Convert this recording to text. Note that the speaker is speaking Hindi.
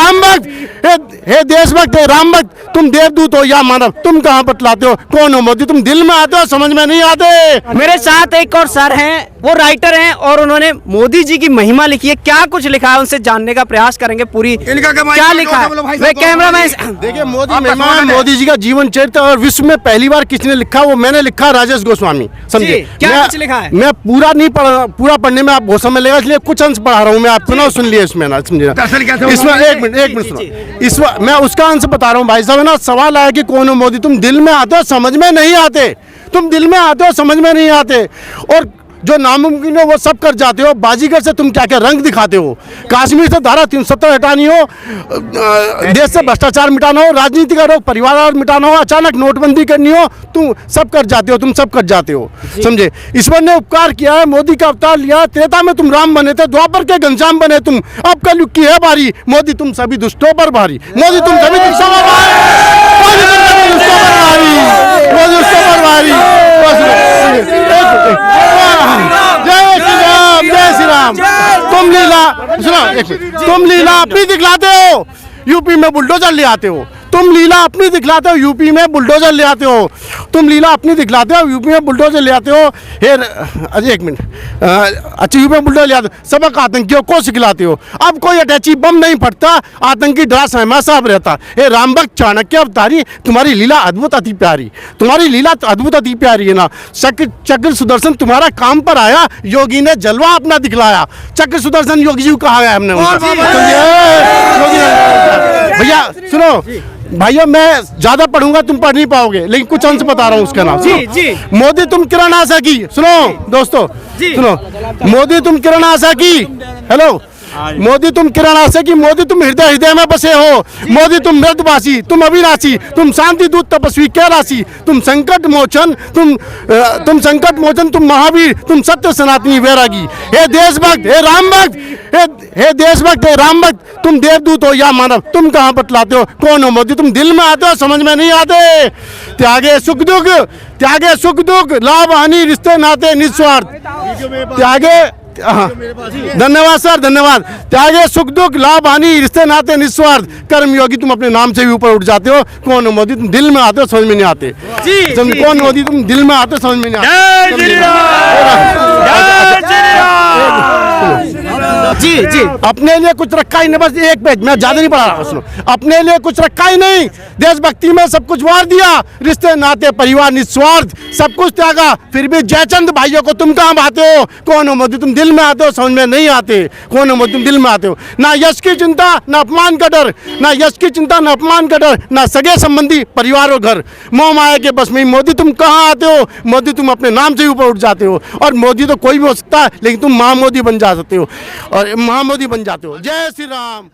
राम भक्त, हे देशभक्त, हे राम भक्त, तुम देवदूत हो या मानव, तुम कहाँ बतलाते हो? कौन हो मोदी? तुम दिल में आते हो, समझ में नहीं आते। मेरे साथ एक और सर हैं, वो राइटर हैं और उन्होंने मोदी जी की महिमा लिखी है। क्या कुछ लिखा है उनसे जानने का प्रयास करेंगे। पूरी इनका क्या लिखा है? मैं कैमरामैन, देखिए मोदी जी का जीवन चरित्र और विश्व में पहली बार किसने लिखा, वो मैंने लिखा, राजेश गोस्वामी। समझे क्या कुछ लिखा है? मैं पूरा नहीं पढ़ा, पूरा पढ़ने में आप बहुत समय लगेगा, इसलिए कुछ अंश पढ़ा रहा हूँ मैं आपको ना, सुन लिए इसमें ना, समझे। इसमें एक मिनट सुनो, इसमें मैं उसका अंश बता रहा हूँ भाई साहब ना। सवाल आया कि कौन हो मोदी? तुम दिल में आते हो, समझ में नहीं आते। तुम दिल में आते हो, समझ में नहीं आते, और जो नामुमकिन हो वो सब कर जाते हो। बाजीगर से तुम क्या क्या रंग दिखाते हो। कश्मीर से धारा 370 हटानी हो, देश से भ्रष्टाचार मिटाना हो, राजनीति का रोग परिवार मिटाना हो, अचानक नोटबंदी करनी हो, तुम सब कर जाते हो, तुम सब कर जाते हो। समझे, ईश्वर ने उपकार किया है, मोदी का अवतार लिया। त्रेता में तुम राम बने थे, द्वापर के घनश्याम बने तुम, अब कलयुग की है बारी। मोदी तुम सभी दुष्टों पर भारी, मोदी तुम सभी दुष्टों पर भारी, मोदी तुम सभी दुष्टों पर भारी, मोदी दुष्टों पर भारी। जय श्री राम, जय श्री राम। तुम लीला सुनो, एक मिनट, तुम लीला अपनी दिखलाते हो, यूपी में बुलडोजर ले आते हो। तुम लीला अपनी दिखलाते हो, यूपी में बुलडोजर ले आते हो। तुम लीला अपनी दिखलाते हो, यूपी में बुलडोजर ले आते हो। अजय एक मिनट, अच्छा यूपी में बुलडोजर ले आते हो, सबक आतंकियों को सिखलाते हो। अब कोई अटैची बम नहीं फटता, आतंकी डरा सहमा साहब रहता। हे राम भक्त चाणक्य अवतारी, तुम्हारी लीला अद्भुत अति प्यारी, तुम्हारी लीला अद्भुत अति प्यारी है ना। चक्र सुदर्शन तुम्हारा काम पर आया, योगी ने जलवा अपना दिखलाया। चक्र सुदर्शन योगी जी को कहा गया हमने। भैया सुनो भाइयों, मैं ज्यादा पढ़ूंगा, तुम पढ़ नहीं पाओगे, लेकिन कुछ अंश बता रहा हूँ उसका नाम। जी। मोदी तुम किरण आशा की, सुनो दोस्तों, सुनो, मोदी तुम किरण आशा की, हेलो, मोदी तुम किरण आशा की, मोदी तुम हृदय हृदय में बसे हो, मोदी तुम मृदभाषी, तुम अविनाशी, तुम शांति दूत तपस्वी कैलाशी, तुम संकट मोचन, तुम संकट मोचन, तुम महावीर, तुम सत्य सनातनी वैरागी। हे देशभक्त, हे राम भक्त, हे देशभक्त, हे राम भक्त, तुम देवदूत हो या मानव, तुम कहाँ बतलाते हो? कौन हो मोदी? तुम दिल में आते हो, समझ में नहीं आते। त्यागे सुख दुख, लाभ हानि, रिश्ते नाते निस्वार्थ, त्यागे, धन्यवाद सर, धन्यवाद। त्यागे सुख दुख, लाभ हानि, रिश्ते नाते निस्वार्थ, कर्मयोगी, तुम अपने नाम से भी ऊपर उठ जाते हो। कौन हो मोदी? तुम दिल में आते हो, समझ में नहीं आते। कौन मोदी? तुम दिल में आते हो, समझ में नहीं आते। जी अपने लिए कुछ रखा ही नहीं, बस एक पेज, मैं ज्यादा नहीं पढ़ा रहा, सुनो। अपने लिए कुछ रखा ही नहीं, देशभक्ति में सब कुछ वार दिया, रिश्ते नाते परिवार निस्वार्थ, सब कुछ त्यागा, फिर भी जयचंद भाइयों को तुम कहाँ भाते हो? कौन हो मोदी? तुम दिल में आते हो, समझ में नहीं आते। कौन हो मोदी? तुम दिल में आते हो। ना यश की चिंता, ना अपमान का डर, ना यश की चिंता, ना अपमान का डर, ना सगे संबंधी परिवार और घर, मोह माया के बस में। मोदी तुम कहाँ आते हो? मोदी तुम अपने नाम से ऊपर उठ जाते हो। और मोदी तो कोई भी हो सकता है, लेकिन तुम महामोदी बन जा सकते हो और महामोदी बन जाते हो। जय श्री राम।